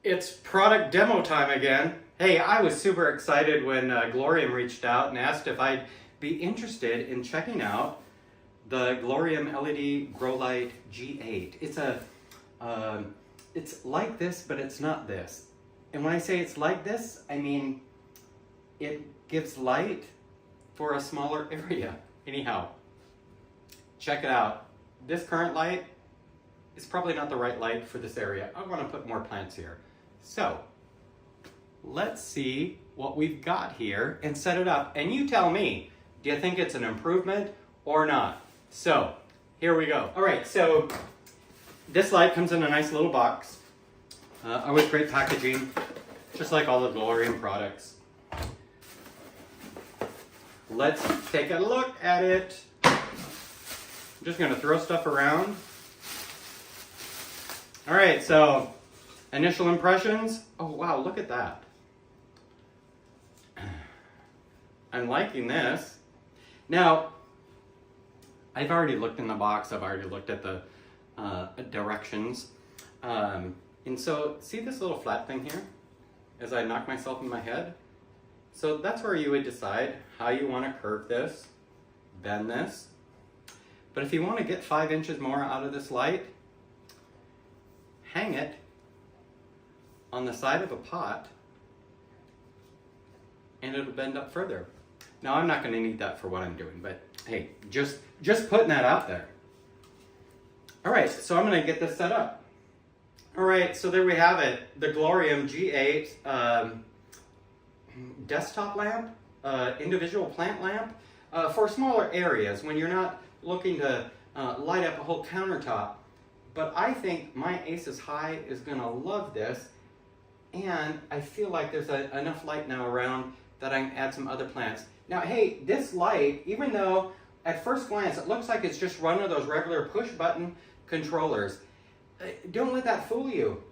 It's product demo time again. Hey, I was super excited when Glowrium reached out and asked if I'd be interested in checking out the Glowrium LED Grow Light G8. It's like this, but it's not this. And when I say it's like this, I mean it gives light for a smaller area. Anyhow, check it out. This current light is probably not the right light for this area. I want to put more plants here. So let's see what we've got here and set it up. And you tell me, do you think it's an improvement or not? So here we go. All right, so this light comes in a nice little box with great packaging, just like all the Glowrium products. Let's take a look at it. I'm just gonna throw stuff around. All right, so initial impressions. Oh wow, look at that. I'm liking this. Now, I've already looked in the box. I've already looked at the directions. And so, see this little flat thing here? As I knock myself in my head? So that's where you would decide how you want to curve this, bend this. But if you want to get 5 inches more out of this light, hang it on the side of a pot and it'll bend up further. Now I'm not going to need that for what I'm doing, but hey, just putting that out there. All right, so I'm going to get this set up. All right, so there we have it, the Glowrium G8 desktop lamp, individual plant lamp for smaller areas when you're not looking to light up a whole countertop. But I think my Aces High is going to love this, and I feel like there's enough light now around that I can add some other plants. Now, hey, this light, even though at first glance it looks like it's just one of those regular push button controllers, don't let that fool you.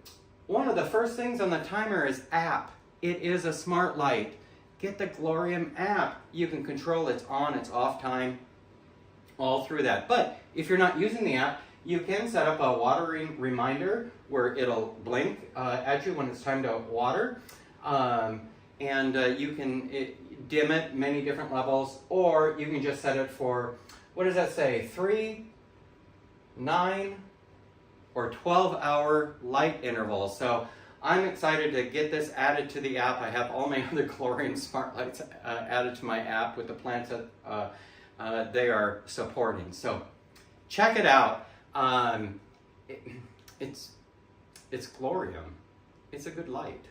One of the first things on the timer is app. It is a smart light. Get the Glowrium app. You can control its on, its off time, all through that. But if you're not using the app, you can set up a watering reminder where it'll blink at you when it's time to water. You can dim it many different levels, or you can just set it for, what does that say, 3, 9, or 12-hour light intervals. So I'm excited to get this added to the app. I have all my other Glowrium Smart Lights added to my app with the plants that they are supporting. So check it out. It's Glowrium. It's a good light.